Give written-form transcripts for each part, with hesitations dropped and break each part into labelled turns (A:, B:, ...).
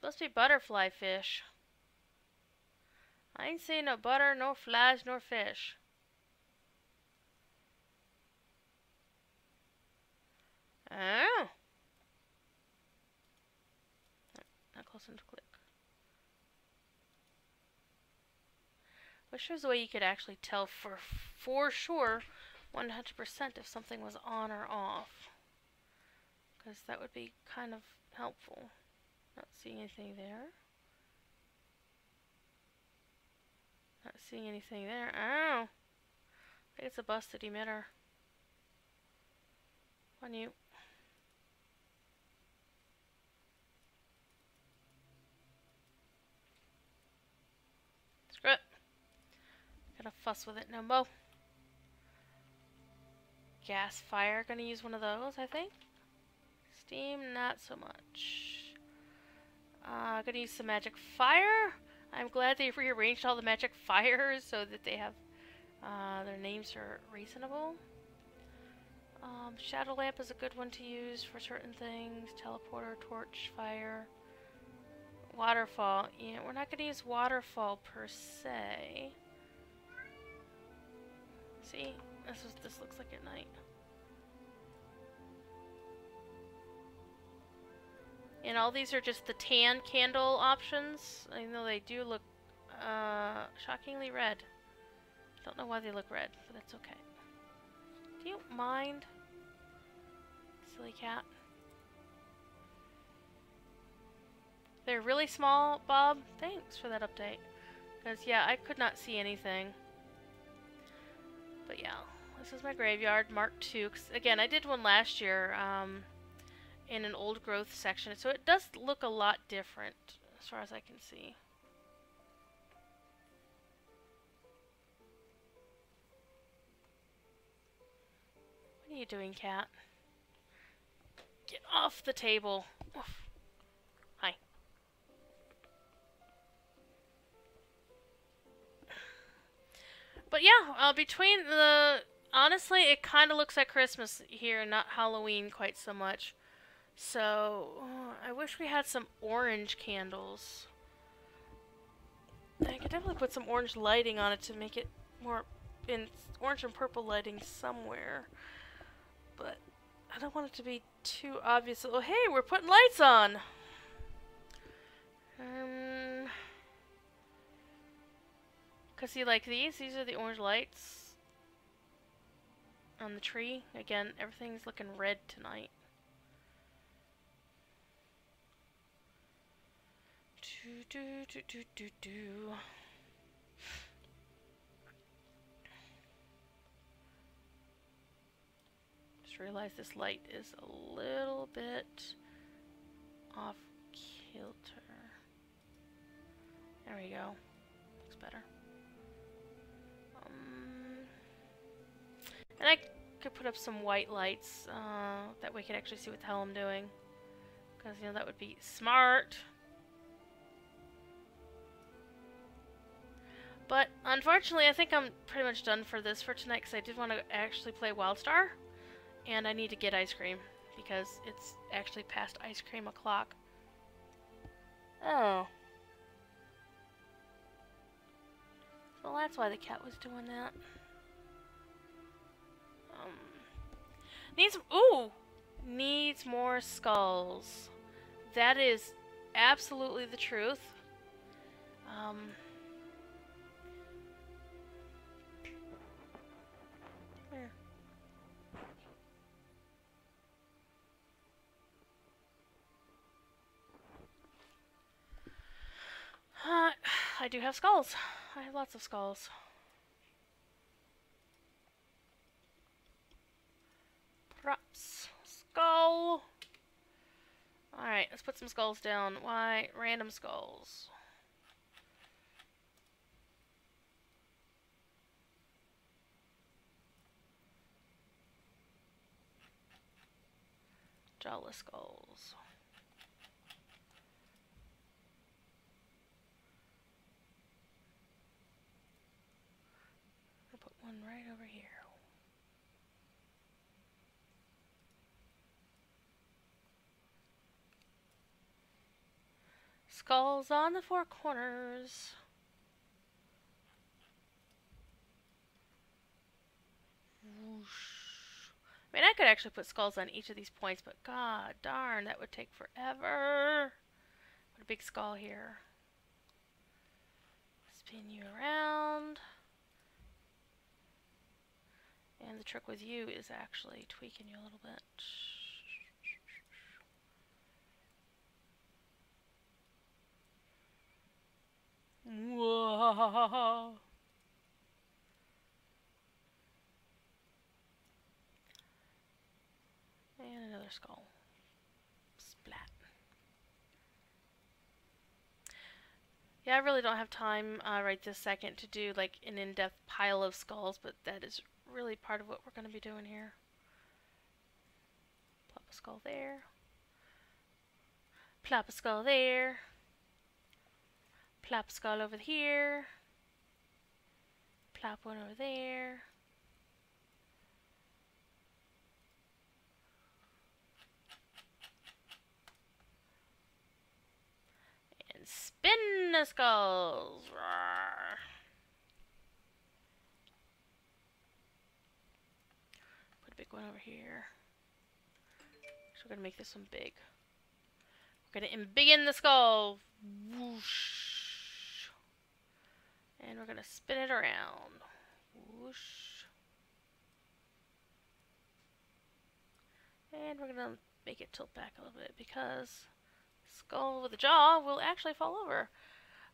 A: Supposed to be butterfly fish. I ain't seen no butter, no flies, nor fish. Oh. Not close enough to click. Wish there was a way you could actually tell for sure 100% if something was on or off. Because that would be kind of helpful. Not seeing anything there. Not seeing anything there. Oh! I think it's a busted emitter. On you. Screw it. Gotta fuss with it no more. Gas fire. Gonna use one of those, I think. Steam, not so much. Gonna use some magic fire. I'm glad they rearranged all the magic fires so that they have their names are reasonable. Shadow lamp is a good one to use for certain things. Teleporter, torch, fire, waterfall. Yeah, we're not gonna use waterfall per se. See, this is this looks like at night. And all these are just the tan candle options. I know they do look shockingly red. Don't know why they look red, but that's okay. Do you mind? Silly cat. They're really small, Bob. Thanks for that update. Because, yeah, I could not see anything. But, yeah. This is my graveyard, Mark II. Again, I did one last year in an old growth section. So it does look a lot different as far as I can see. What are you doing, cat? Get off the table. Oof. Hi. But yeah, between the... Honestly, it kind of looks like Christmas here, not Halloween quite so much. So, I wish we had some orange candles. I could definitely put some orange lighting on it to make it more... in orange and purple lighting somewhere. But I don't want it to be too obvious. Oh, hey, we're putting lights on! Cause see, like these are the orange lights on the tree. Again, everything's looking red tonight. Just realized this light is a little bit off kilter. There we go. Looks better. And I could put up some white lights. That way I could actually see what the hell I'm doing. Because, you know, that would be smart. But, unfortunately, I think I'm pretty much done for this for tonight. Because I did want to actually play WildStar. And I need to get ice cream. Because it's actually past ice cream o'clock. Oh. Well, that's why the cat was doing that. Needs more skulls. That is absolutely the truth. Where? I do have skulls. I have lots of skulls. Props. Skull. Alright, let's put some skulls down. Why? Random skulls. Jawless skulls. I'll put one right over here. skulls on the four corners. Whoosh. I mean, I could actually put skulls on each of these points, but god darn, that would take forever. Put a big skull here. Spin you around. And the trick with you is actually tweaking you a little bit. Whoa. And another skull. Splat. Yeah, I really don't have time right this second to do like an in-depth pile of skulls, but that is really part of what we're going to be doing here. Plop a skull there. Plop a skull there. Plop a skull over here. Plop one over there. And spin the skulls. Rawr. Put a big one over here. So we're going to make this one big. We're going to embiggen the skull. Whoosh. And we're going to spin it around. Whoosh. And we're going to make it tilt back a little bit because skull with a jaw will actually fall over.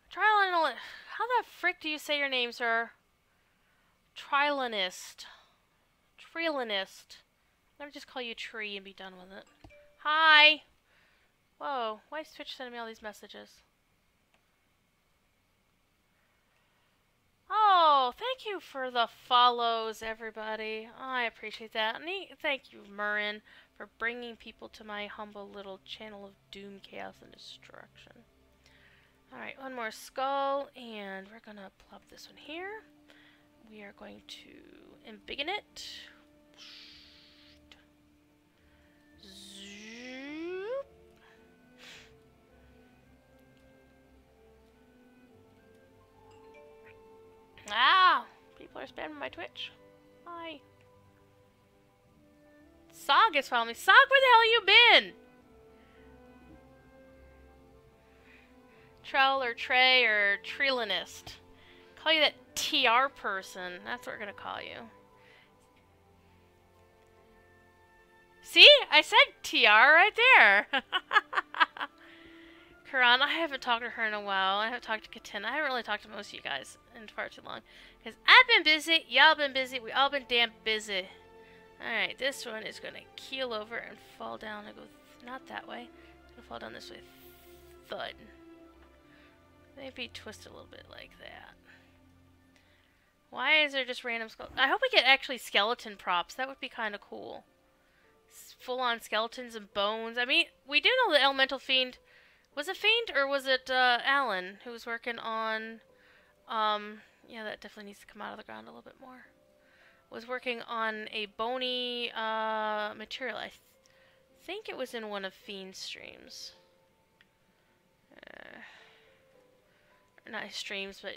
A: Trilon, how the frick do you say your name, sir? Trilonist. Trilonist. I'm going to just call you Tree and be done with it. Hi! Whoa, why is Twitch sending me all these messages? Oh, thank you for the follows, everybody. I appreciate that. And thank you, Murrin, for bringing people to my humble little channel of doom, chaos, and destruction. Alright, one more skull, and we're gonna plop this one here. We are going to embiggen it. Zoop. Ah! People are spamming my Twitch. Hi. Sog is following me. Sog, where the hell you been? Trell or Trey or Trilonist. Call you that TR person. That's what we're gonna call you. See? I said TR right there. Karan, I haven't talked to her in a while. I haven't talked to Katin. I haven't really talked to most of you guys in far too long. Because I've been busy, y'all been busy, we all been damn busy. Alright, this one is going to keel over and fall down and go, not that way. It's going to fall down this way. Thud. Maybe twist it a little bit like that. Why is there just random skeletons? I hope we get actually skeleton props. That would be kind of cool. Full-on skeletons and bones. I mean, we do know the Elemental Fiend. Was it Fiend or was it Alan who was working on... yeah, that definitely needs to come out of the ground a little bit more. Was working on a bony material. I think it was in one of Fiend's streams. Not his streams, but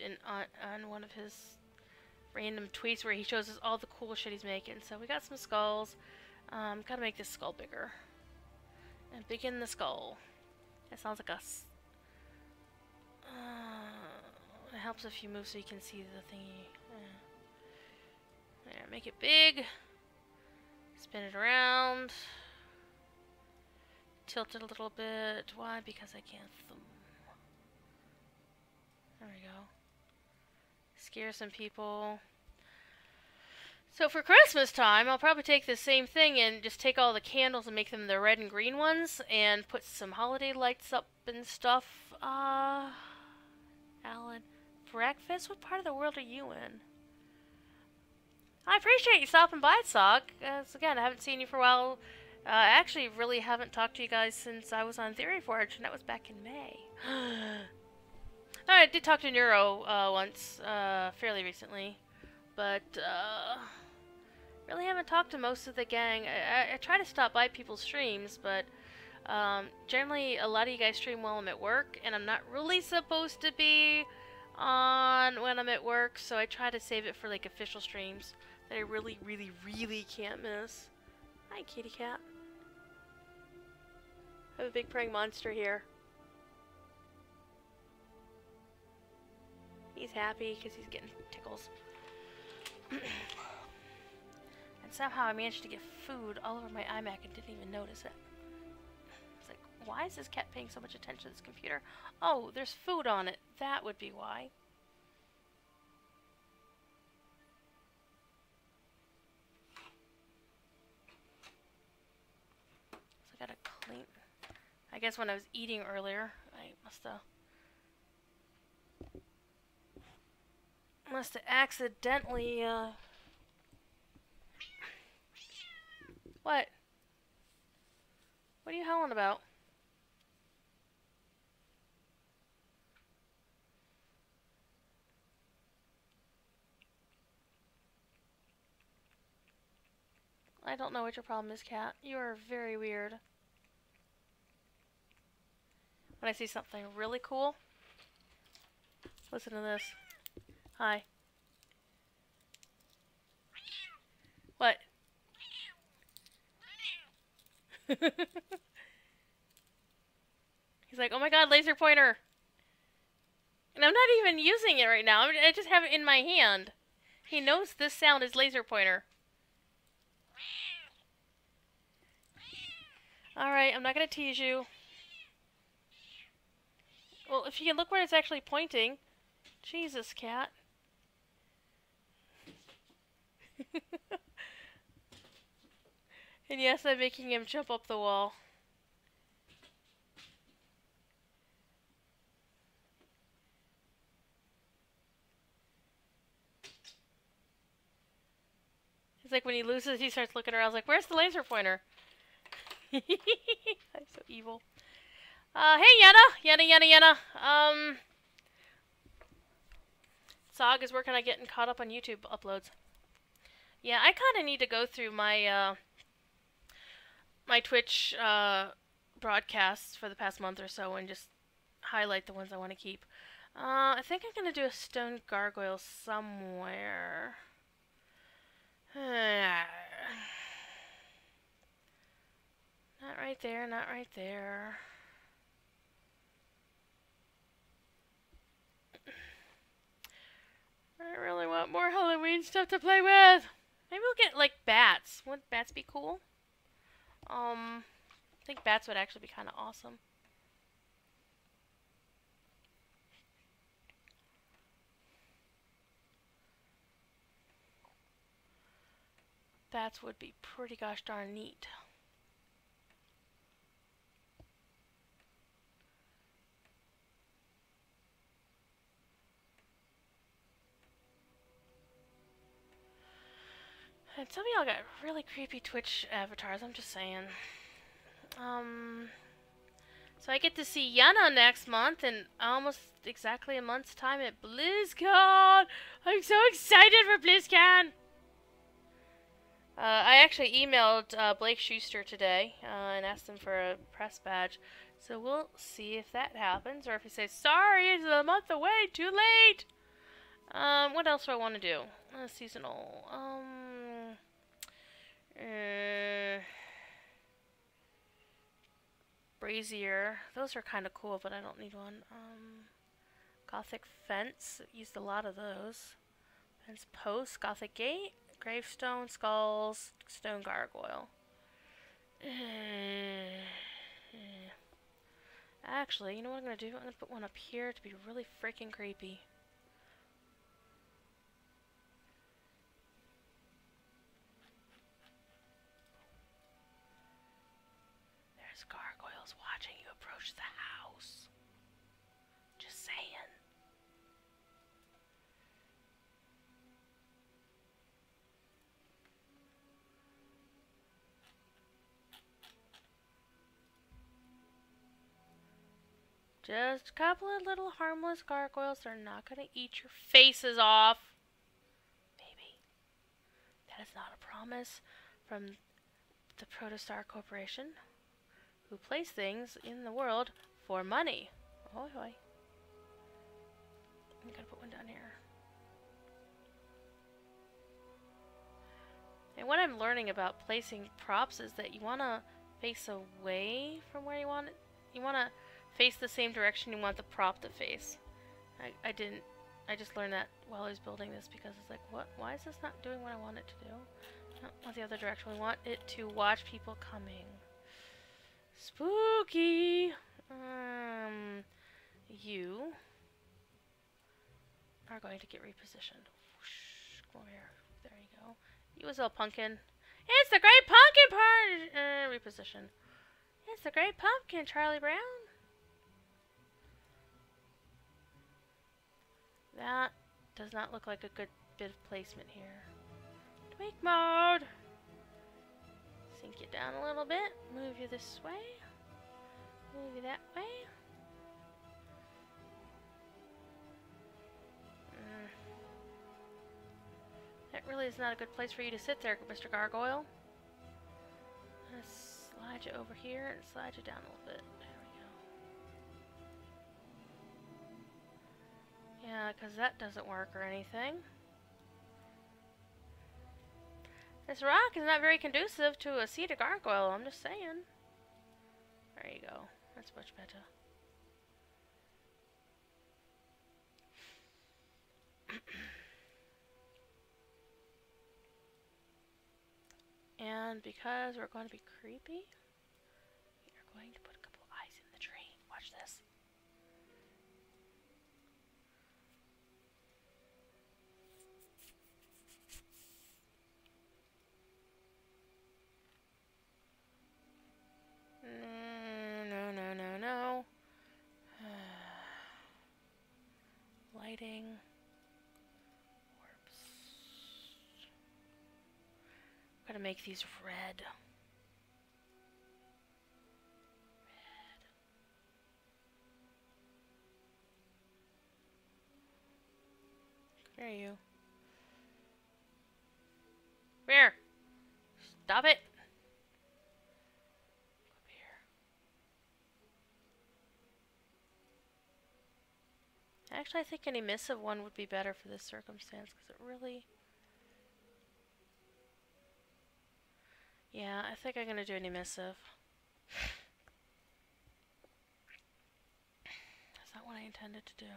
A: on one of his random tweets where he shows us all the cool shit he's making. So we got some skulls. Gotta make this skull bigger. And begin the skull. It sounds like a... it helps if you move so you can see the thingy. There, make it big. Spin it around. Tilt it a little bit. Why? Because I can't thumb. There we go. Scare some people. So for Christmas time, I'll probably take the same thing and just take all the candles and make them the red and green ones and put some holiday lights up and stuff. Alan, breakfast? What part of the world are you in? I appreciate you stopping by, Sog. Again, I haven't seen you for a while. I actually really haven't talked to you guys since I was on Theory Forge, and that was back in May. I did talk to Neuro once, fairly recently, but really haven't talked to most of the gang. I try to stop by people's streams, but Generally, a lot of you guys stream while I'm at work, and I'm not really supposed to be on when I'm at work, so I try to save it for like official streams that I really, really, really can't miss. Hi, kitty cat. I have a big praying monster here. He's happy because he's getting tickles. And somehow I managed to get food all over my iMac and didn't even notice it. It's like, why is this cat paying so much attention to this computer? Oh, there's food on it. That would be why. So I gotta clean. I guess when I was eating earlier, I must have accidentally, What? What are you howling about? I don't know what your problem is, cat. You are very weird. When I see something really cool, listen to this. Hi. What? He's like, oh my god, laser pointer! And I'm not even using it right now. I just have it in my hand. He knows this sound is laser pointer. Alright, I'm not gonna tease you. Well, if you can look where it's actually pointing. Jesus, cat. And yes, I'm making him jump up the wall. It's like when he loses, he starts looking around. Like, where's the laser pointer? I'm so evil. Hey, Yenna! Zog is working on getting caught up on YouTube uploads. Yeah, I kind of need to go through my, my Twitch, broadcasts for the past month or so and just highlight the ones I want to keep. I think I'm gonna do a stone gargoyle somewhere. Not right there, not right there. I really want more Halloween stuff to play with. Maybe we'll get, like, bats. Wouldn't bats be cool? I think bats would actually be kind of awesome. Bats would be pretty gosh darn neat. And some of y'all got really creepy Twitch avatars, I'm just saying. So I get to see Yenna next month in almost exactly a month's time at BlizzCon! I'm so excited for BlizzCon! I actually emailed Blake Schuster today and asked him for a press badge. So we'll see if that happens, or if he says, sorry, it's a month away, too late! What else do I want to do? Seasonal. Brazier. Those are kind of cool, but I don't need one. Gothic Fence. Used a lot of those. Fence Post. Gothic Gate. Gravestone. Skulls. Stone Gargoyle. Actually, you know what I'm going to do? I'm going to put one up here to be really freaking creepy. There's gargoyles watching you approach the house. Just saying. Just a couple of little harmless gargoyles. They're not going to eat your faces off. Maybe. That is not a promise from the Protostar Corporation. who place things in the world for money. Oh, boy. I'm gonna put one down here. And what I'm learning about placing props is that you want to face away from where you want it. You want to face the same direction you want the prop to face. I just learned that while I was building this because it's like, what? Why is this not doing what I want it to do? Not the other direction. We want it to watch people coming. Spooky! You are going to get repositioned. Whoosh, come over here. There you go. You as well, pumpkin. It's the Great Pumpkin Party! Reposition. It's the Great Pumpkin, Charlie Brown. That does not look like a good bit of placement here. Tweak mode! Sink you down a little bit. Move you this way. Move you that way. That really is not a good place for you to sit there, Mr. Gargoyle. I'm gonna slide you over here and slide you down a little bit. There we go. Yeah, because that doesn't work or anything. This rock is not very conducive to a seated gargoyle, I'm just saying. There you go. That's much better. And because we're going to be creepy, we are going to put a couple eyes in the tree. Watch this. No. Lighting. Orbs. Gotta make these red. Where are you? Where? Stop it! Up here. Actually, I think an emissive one would be better for this circumstance because it really... Yeah, I think I'm gonna do an emissive. That's not what I intended to do.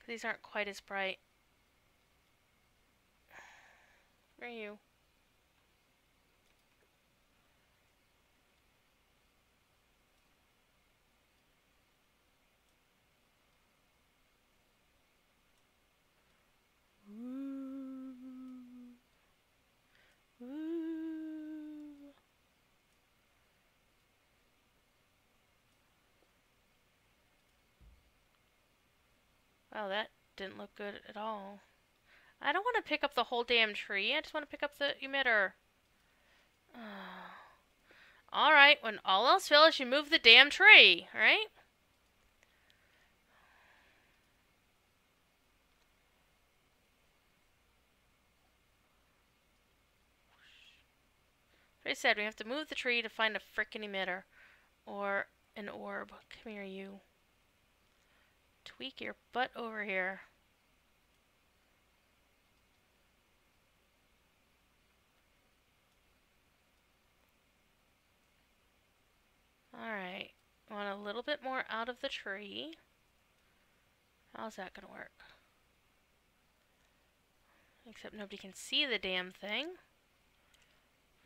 A: These aren't quite as bright. Where are you? Wow, that didn't look good at all. I don't want to pick up the whole damn tree. I just want to pick up the emitter. Alright, when all else fails, you move the damn tree, alright? Like I said, we have to move the tree to find a frickin' emitter. Or an orb. Come here, you. Tweak your butt over here. Alright. Want a little bit more out of the tree. How's that gonna work? Except nobody can see the damn thing.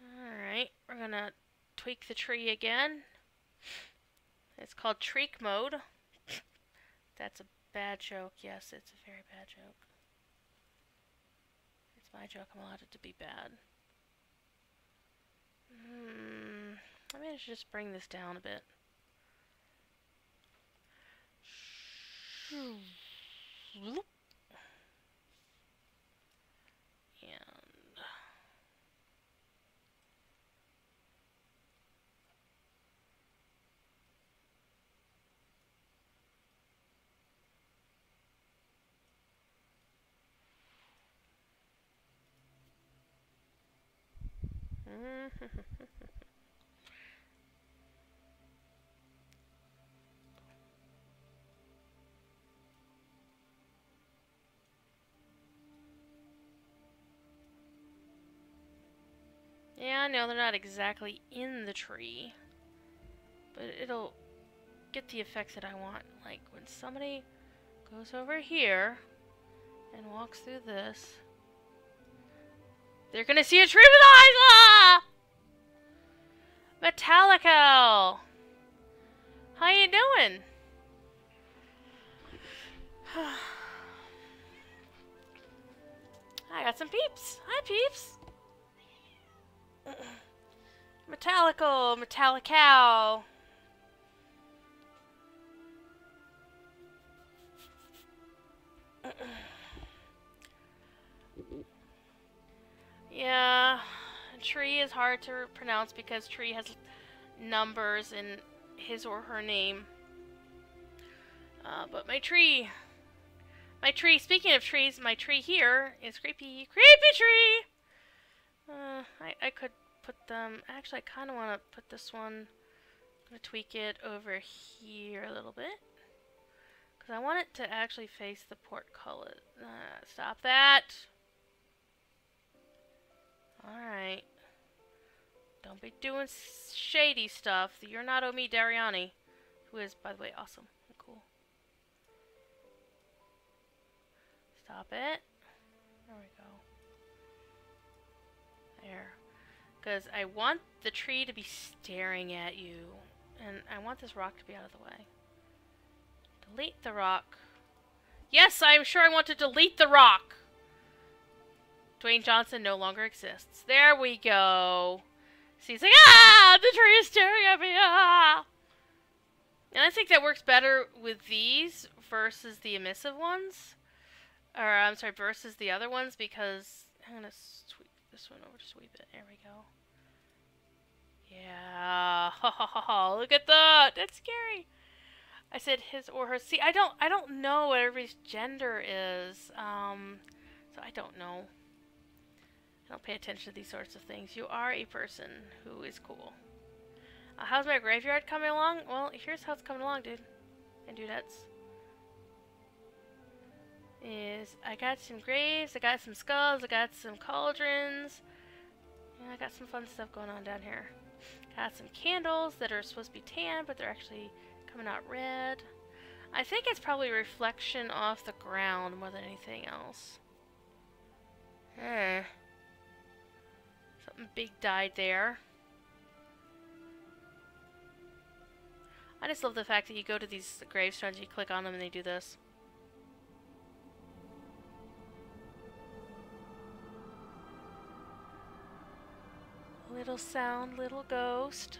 A: Alright. We're gonna tweak the tree again. It's called Treak mode. That's a bad joke. Yes, it's a very bad joke. It's my joke. I'm allowed it to be bad. Maybe I should just bring this down a bit. And Yeah, I know they're not exactly in the tree, but it'll get the effects that I want. Like when somebody goes over here and walks through this, they're gonna see a tree with eyes! Ah! Metallico! How you doing? I got some peeps. Hi, peeps. Metallico, Metallicow. Yeah, tree is hard to pronounce because tree has numbers in his or her name. But my tree, speaking of trees, my tree here is creepy tree! I could put them, actually I kind of want to put this one, I'm going to tweak it over here a little bit. Because I want it to actually face the portcullis. Stop that! Alright. Don't be doing shady stuff. You're not Omi Dariani. Who is, by the way, awesome. Cool. Stop it. There we go. There. Because I want the tree to be staring at you. And I want this rock to be out of the way. Delete the rock. Yes, I'm sure I want to delete the rock! Dwayne Johnson no longer exists. There we go. So he's like, ah! The tree is staring at me! Ah! And I think that works better with these versus the emissive ones. Or, I'm sorry, versus the other ones because... I'm going to sweep this one over to sweep it. There we go. Yeah. Look at that! That's scary. I said his or her. See, I don't know what everybody's gender is. So I don't know. I don't pay attention to these sorts of things. You are a person who is cool. How's my graveyard coming along? Well, here's how it's coming along, dude. And dudettes. I got some graves, I got some skulls, I got some cauldrons. And I got some fun stuff going on down here. Got some candles that are supposed to be tan, but they're actually coming out red. I think it's probably a reflection off the ground more than anything else. Something big died there. I just love the fact that you go to these gravestones, you click on them, and they do this. Little sound, little ghost.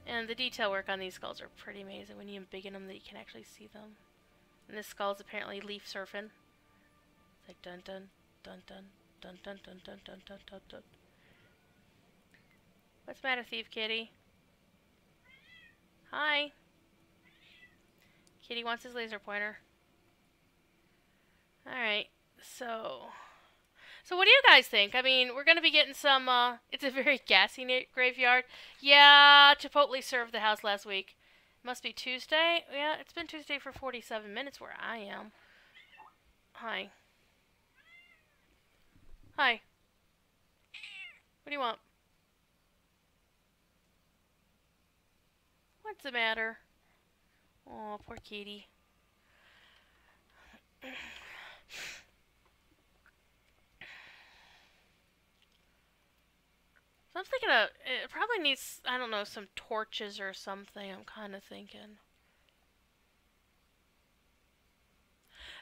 A: And the detail work on these skulls are pretty amazing when you embiggen them that you can actually see them. And this skull is apparently leaf surfing. It's like dun dun dun dun dun dun dun dun dun dun dun dun. What's the matter, Thief Kitty? Hi. Kitty wants his laser pointer. Alright, so what do you guys think? I mean, we're going to be getting some, it's a very gassy graveyard. Yeah, Chipotle served the house last week. Must be Tuesday? Yeah, it's been Tuesday for 47 minutes where I am. Hi. Hi. What do you want? What's the matter? Oh, poor kitty. So I'm thinking it probably needs, I don't know, some torches or something, I'm kind of thinking.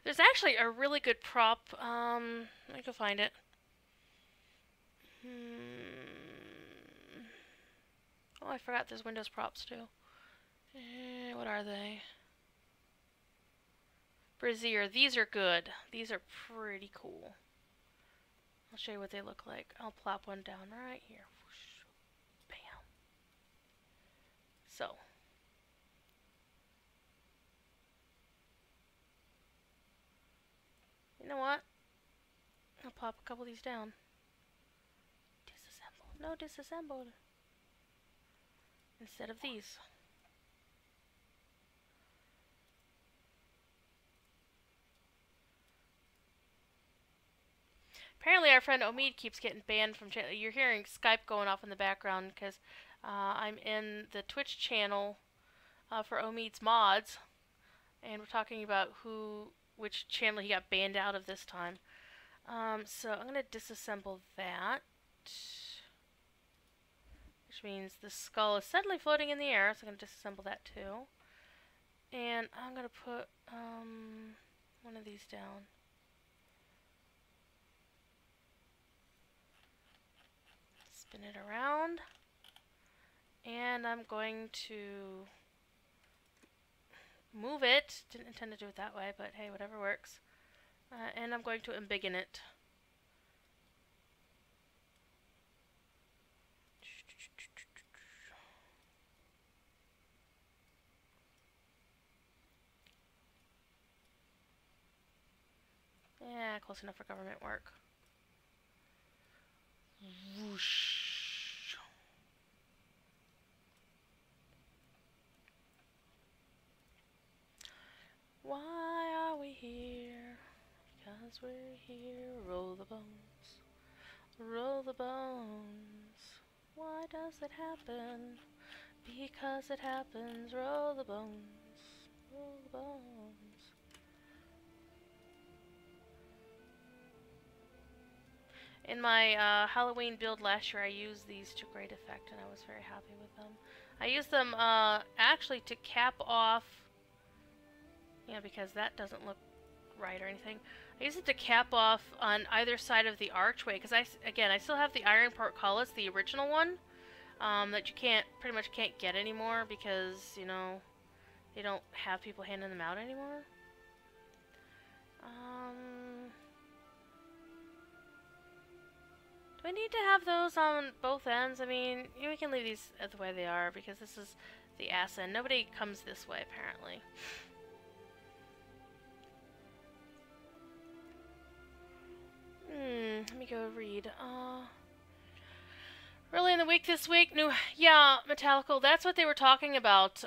A: There's actually a really good prop, I can find it. Oh, I forgot there's Windows props too. What are they? Brazier, these are good. These are pretty cool. I'll show you what they look like. I'll plop one down right here. Bam. So. You know what? I'll pop a couple of these down. No, disassembled. Instead of these. Apparently our friend Omid keeps getting banned from channel. You're hearing Skype going off in the background because I'm in the Twitch channel for Omid's mods. And we're talking about which channel he got banned out of this time. So I'm going to disassemble that. Which means the skull is suddenly floating in the air, so I'm going to disassemble that too. And I'm going to put one of these down. Spin it around. And I'm going to move it. Didn't intend to do it that way, but hey, whatever works. And I'm going to embiggen it. Yeah, close enough for government work. Whoosh. Why are we here? Because we're here. Roll the bones. Roll the bones. Why does it happen? Because it happens. Roll the bones. Roll the bones. In my Halloween build last year, I used these to great effect, and I was very happy with them. I used them actually to cap off, because that doesn't look right or anything. I used it to cap off on either side of the archway, because I still have the iron portcullis, the original one, that you pretty much can't get anymore because, they don't have people handing them out anymore. Do I need to have those on both ends? I mean, we can leave these the way they are because this is the ass end. Nobody comes this way, apparently. Let me go read. Early in the week this week, yeah, Metallical, that's what they were talking about.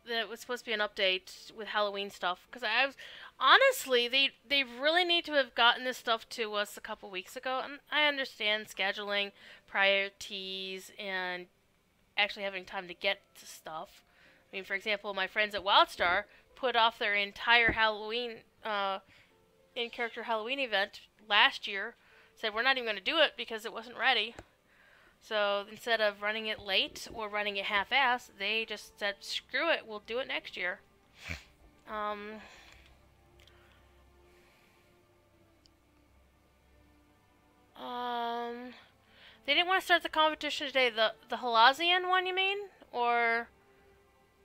A: That was supposed to be an update with Halloween stuff. Because honestly, they really need to have gotten this stuff to us a couple weeks ago. And I understand scheduling, priorities, and actually having time to get to stuff. I mean, for example, my friends at WildStar put off their entire Halloween, in-character Halloween event last year. Said we're not even going to do it because it wasn't ready. So instead of running it late or running it half-assed, they just said, screw it, we'll do it next year. They didn't want to start the competition today. The Halazian one, you mean? Or...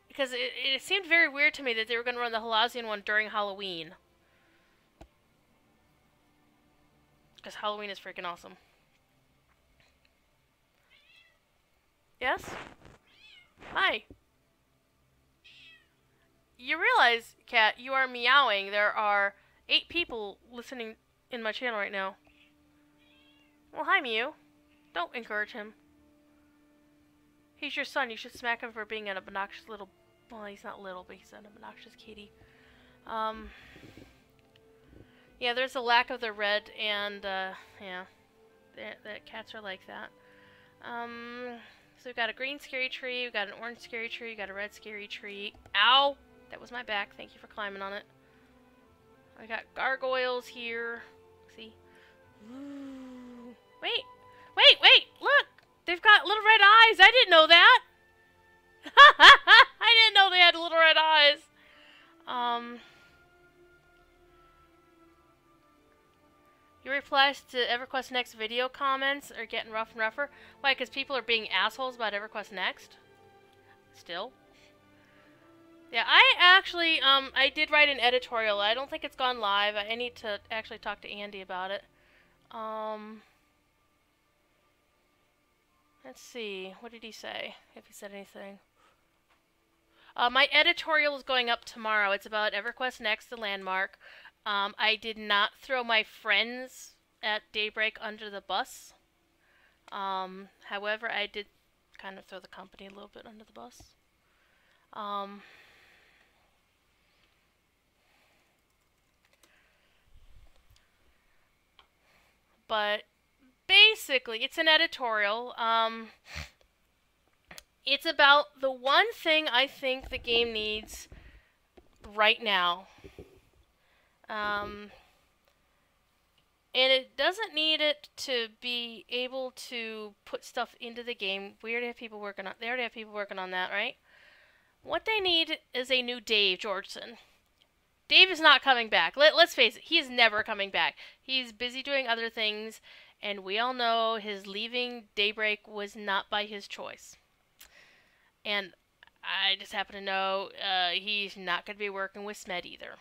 A: Because it seemed very weird to me that they were going to run the Halazian one during Halloween. Because Halloween is freaking awesome. Yes? Hi. You realize, Cat, you are meowing. There are 8 people listening in my channel right now. Well, hi, Mew. Don't encourage him. He's your son. You should smack him for being an obnoxious little... Well, he's not little, but he's an obnoxious kitty. Yeah, there's a lack of the red, and, yeah. That cats are like that. So we've got a green scary tree, we've got an orange scary tree, we've got a red scary tree. Ow! That was my back. Thank you for climbing on it. I got gargoyles here. See? Ooh. Wait! Wait! Wait! Look! They've got little red eyes! I didn't know that! I didn't know they had little red eyes! Your replies to EverQuest Next video comments are getting rough and rougher. Why? Because people are being assholes about EverQuest Next? Still? Yeah, I actually, I did write an editorial. I don't think it's gone live. I need to actually talk to Andy about it. Let's see. What did he say? If he said anything. My editorial is going up tomorrow. It's about EverQuest Next, the landmark. I did not throw my friends at Daybreak under the bus. However, I did kind of throw the company a little bit under the bus. But basically, it's an editorial. It's about the one thing I think the game needs right now. And it doesn't need it to be able to put stuff into the game. We already have people working on. They already have people working on that, right? What they need is a new Dave Georgeson. Dave is not coming back. Let's face it, he is never coming back. He's busy doing other things, and we all know his leaving Daybreak was not by his choice. And I just happen to know he's not going to be working with Smed either.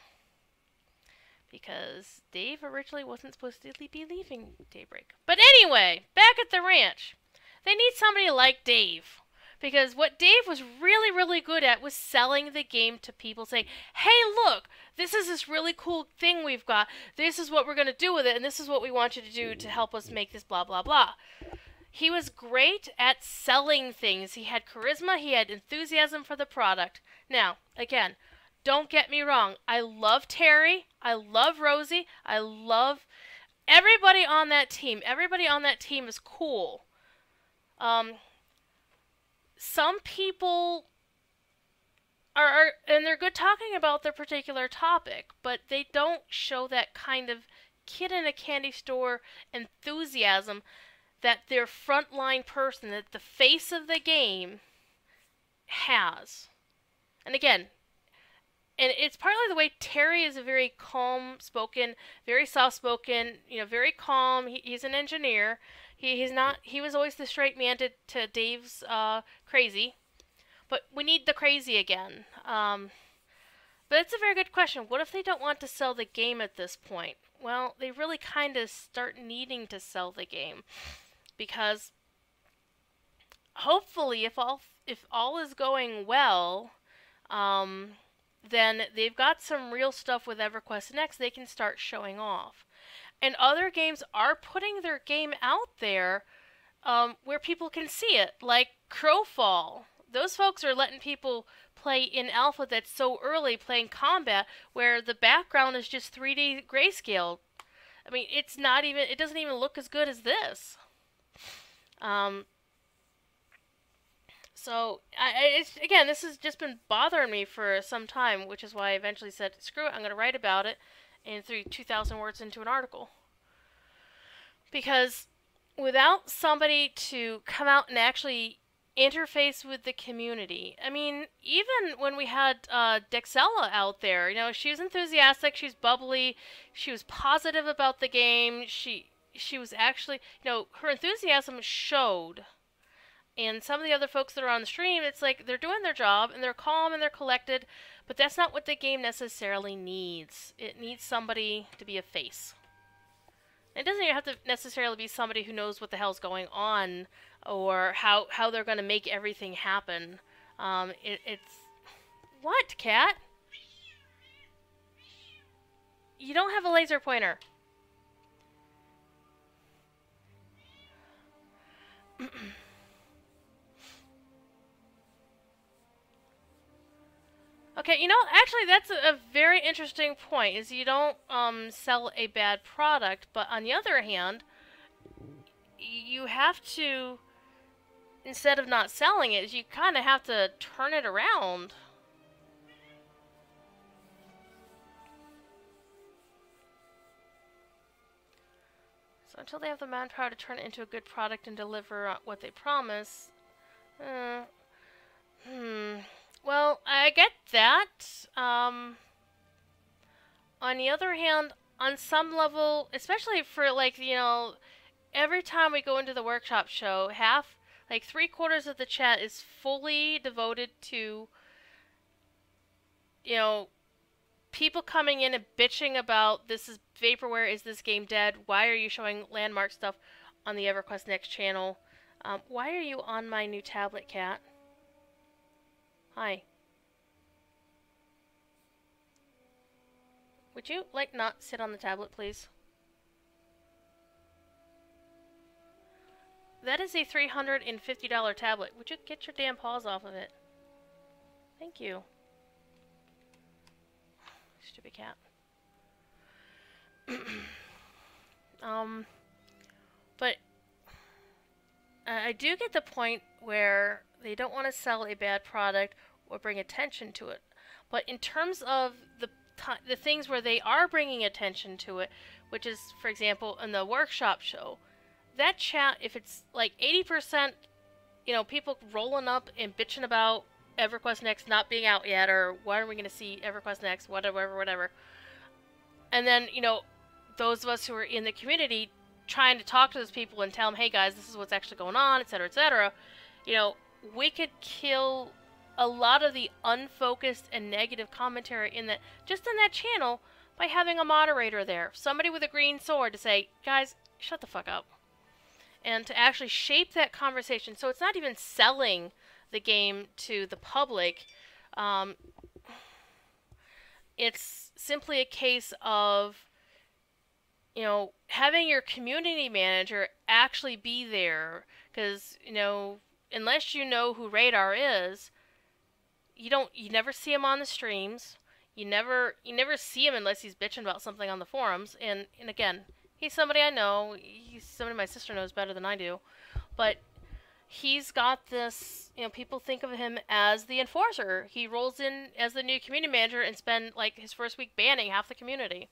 A: Because Dave originally wasn't supposed to be leaving Daybreak. But anyway, back at the ranch. They need somebody like Dave. Because what Dave was really, really good at was selling the game to people, saying, hey, look, this is this really cool thing we've got. This is what we're going to do with it, and this is what we want you to do to help us make this blah, blah, blah. He was great at selling things. He had charisma. He had enthusiasm for the product. Now, again, don't get me wrong. I love Terry. I love Rosie. I love everybody on that team. Everybody on that team is cool. Some people are, and they're good talking about their particular topic, but they don't show that kind of kid in a candy store enthusiasm that their frontline person, that the face of the game, has. And again, and it's partly the way Terry is a very calm-spoken, very soft-spoken, very calm. He's an engineer. He's not. He was always the straight man to Dave's crazy, but we need the crazy again. But it's a very good question. What if they don't want to sell the game at this point? Well, they really kind of start needing to sell the game, because hopefully, if all is going well, then they've got some real stuff with EverQuest Next they can start showing off. And other games are putting their game out there where people can see it, like Crowfall. Those folks are letting people play in alpha that's so early, playing combat, where the background is just 3D grayscale. I mean, it doesn't even look as good as this. So, again, this has just been bothering me for some time, which is why I eventually said, screw it, I'm going to write about it and threw 2,000 words into an article. Because without somebody to come out and actually interface with the community, I mean, even when we had Dexella out there, she was enthusiastic, she's bubbly, she was positive about the game, she was actually, her enthusiasm showed. And some of the other folks that are on the stream, it's like they're doing their job, and they're calm, and they're collected, but that's not what the game necessarily needs. It needs somebody to be a face. It doesn't even have to necessarily be somebody who knows what the hell's going on, or how they're going to make everything happen. It's... What, cat? You don't have a laser pointer. Okay, actually that's a very interesting point, is you don't sell a bad product, but on the other hand, you have to, instead of not selling it, you kind of have to turn it around. So until they have the manpower to turn it into a good product and deliver what they promise, well, I get that. On the other hand, on some level, especially for, every time we go into the workshop show, 3/4 of the chat is fully devoted to, people coming in and bitching about, this is vaporware, is this game dead? Why are you showing landmark stuff on the EverQuest Next channel? Why are you on my new tablet, cat? Hi. Would you, not sit on the tablet, please? that is a $350 tablet. Would you get your damn paws off of it? Thank you. Stupid cat. But I do get the point where they don't want to sell a bad product or bring attention to it. But in terms of the things where they are bringing attention to it, which is, for example, in the workshop show, that chat, if it's like 80%, you know, people rolling up and bitching about EverQuest Next not being out yet, or when are we going to see EverQuest Next, whatever. And then, you know, those of us who are in the community trying to talk to those people and tell them, hey guys, this is what's actually going on, etc., etc., you know, we could kill a lot of the unfocused and negative commentary in that, just in that channel, by having a moderator there, somebody with a green sword to say, guys, shut the fuck up, and to actually shape that conversation. So it's not even selling the game to the public. It's simply a case of, you know, having your community manager actually be there, because, you know, unless you know who Radar is, you never see him on the streams. You never see him unless he's bitching about something on the forums. And again, he's somebody I know. He's somebody my sister knows better than I do. But he's got this, you know, people think of him as the enforcer. He rolls in as the new community manager and spend like his first week banning half the community.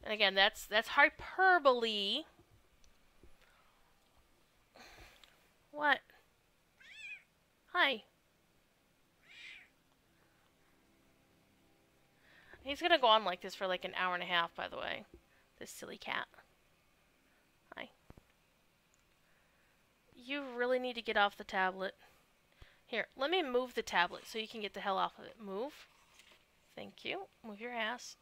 A: And again, that's hyperbole. What? Hi. He's gonna go on like this for like an hour and a half, by the way. This silly cat. Hi. You really need to get off the tablet. Here, let me move the tablet so you can get the hell off of it. Move. Thank you. Move your ass.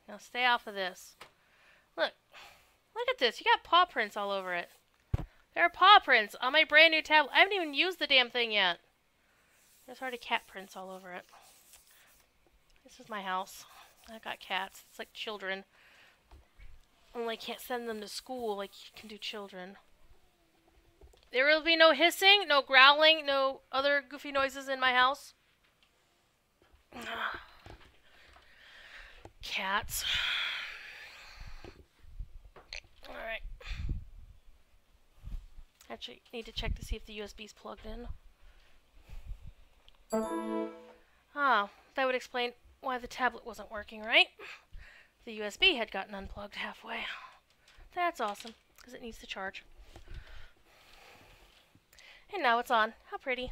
A: Now stay off of this. Look at this. You got paw prints all over it. There are paw prints on my brand new tablet. I haven't even used the damn thing yet. There's already cat prints all over it. This is my house. I've got cats. It's like children. Only I can't send them to school like you can do children. There will be no hissing, no growling, no other goofy noises in my house. Cats. Alright. Actually, need to check to see if the USB's plugged in. Ah, that would explain why the tablet wasn't working, right? The USB had gotten unplugged halfway. That's awesome, because it needs to charge. And now it's on. How pretty.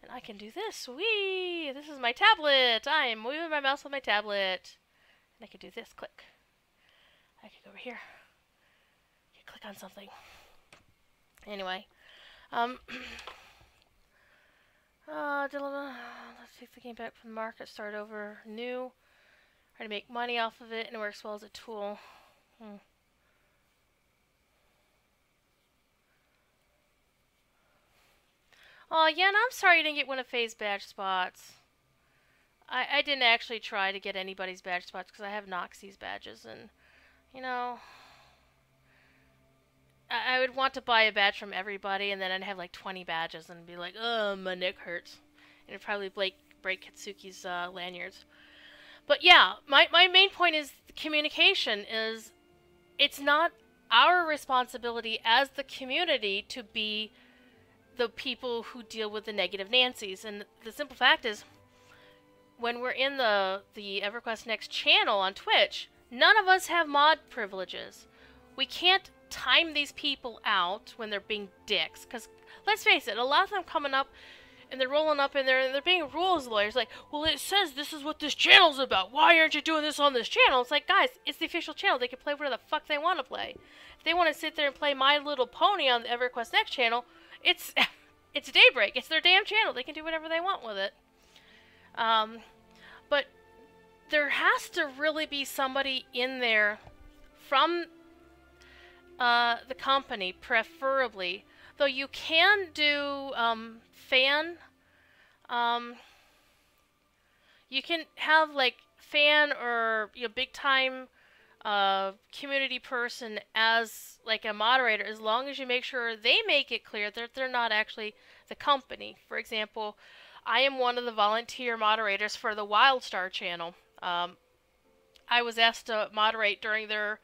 A: And I can do this. Whee! This is my tablet! I am moving my mouse with my tablet. And I can do this. Click. I can go over here. I can click on something. Anyway. Let's take the game back from the market, start over new. Try to make money off of it, and it works well as a tool. Oh, yeah, and I'm sorry you didn't get one of Faye's badge spots. I didn't actually try to get anybody's badge spots because I have Noxie's badges, and, you know, I would want to buy a badge from everybody, and then I'd have like 20 badges and be like, oh, my neck hurts. And it'd probably break Kitsuki's lanyards. But yeah, my main point is communication. Is it's not our responsibility as the community to be the people who deal with the negative Nancys. And the simple fact is, when we're in the EverQuest Next channel on Twitch, none of us have mod privileges. We can't time these people out when they're being dicks. Because, let's face it, a lot of them coming up and they're rolling up in there and they're being rules lawyers. Like, well, it says this is what this channel's about. Why aren't you doing this on this channel? It's like, guys, it's the official channel. They can play whatever the fuck they want to play. If they want to sit there and play My Little Pony on the EverQuest Next channel, it's Daybreak. It's their damn channel. They can do whatever they want with it. But there has to really be somebody in there from the company, preferably. Though you can do fan. You can have like fan or big time community person as like a moderator, as long as you make sure they make it clear that they're not actually the company. For example, I am one of the volunteer moderators for the WildStar channel. I was asked to moderate during their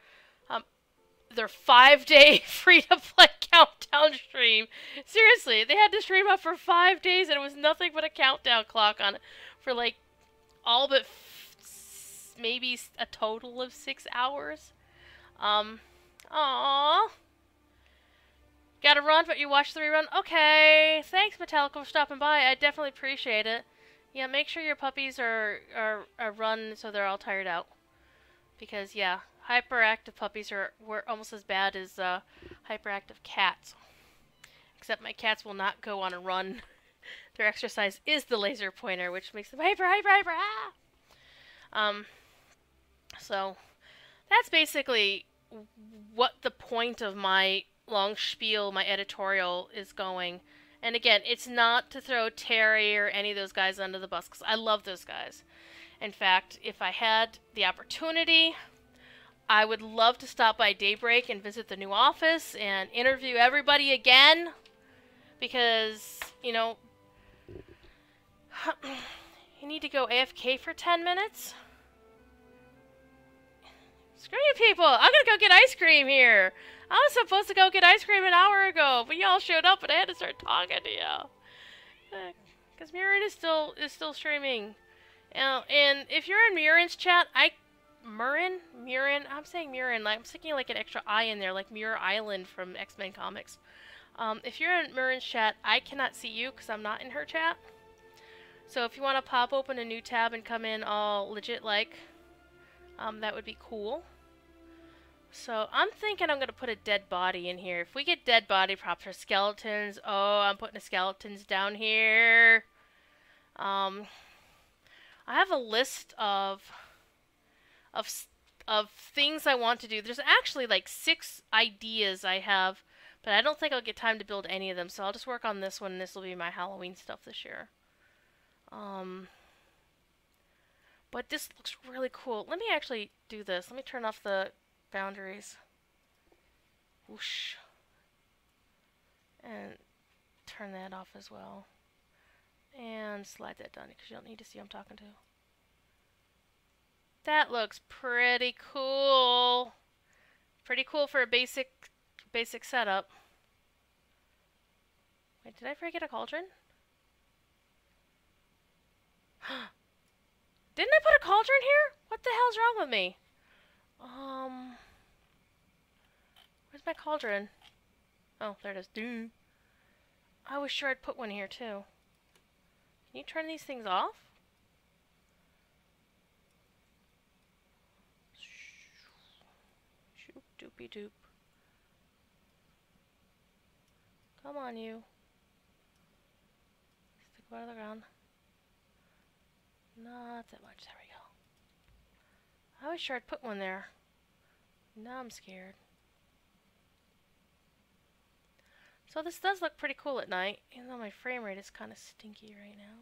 A: 5-day free-to-play countdown stream. Seriously, they had to stream up for 5 days, and it was nothing but a countdown clock on it for like all but maybe a total of 6 hours. Aww. Gotta run, but you watch the rerun? Okay. Thanks, Metallica, for stopping by. I definitely appreciate it. Yeah, make sure your puppies are run so they're all tired out. Because, yeah, hyperactive puppies were almost as bad as hyperactive cats. Except my cats will not go on a run. Their exercise is the laser pointer, which makes them hyper. So, that's basically what the point of my long spiel, my editorial, is going. And again, it's not to throw Terry or any of those guys under the bus, because I love those guys. In fact, if I had the opportunity, I would love to stop by Daybreak and visit the new office and interview everybody again. Because, you know, you need to go AFK for 10 minutes? Screw you people! I'm gonna go get ice cream here! I was supposed to go get ice cream an hour ago, but y'all showed up and I had to start talking to you. Because Murin is still streaming. And if you're in Murin's chat, Murin? I'm saying Murin, like, I'm sticking like an extra I in there, like Muir Island from X-Men Comics. If you're in Murin's chat, I cannot see you because I'm not in her chat. So if you want to pop open a new tab and come in all legit like, that would be cool. So I'm thinking I'm going to put a dead body in here. If we get dead body props for skeletons, oh, I'm putting the skeletons down here. I have a list of things I want to do. There's actually like 6 ideas I have, but I don't think I'll get time to build any of them. So I'll just work on this one, and this will be my Halloween stuff this year. But this looks really cool. Let me actually do this. Let me turn off the boundaries. Whoosh. And turn that off as well. And slide that down because you don't need to see who I'm talking to. That looks pretty cool. Pretty cool for a basic setup. Wait, did I forget a cauldron? Didn't I put a cauldron here? What the hell's wrong with me? Where's my cauldron? Oh, there it is. Dude. I was sure I'd put one here too. Can you turn these things off? Shoop doopy doop. Come on, you. Stick out of the ground. Not that much. There we go. I was sure I'd put one there. Now I'm scared. So this does look pretty cool at night, even though my frame rate is kind of stinky right now.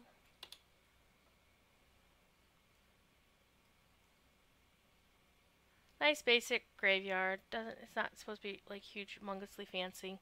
A: Nice basic graveyard. It's not supposed to be like huge, humongously fancy.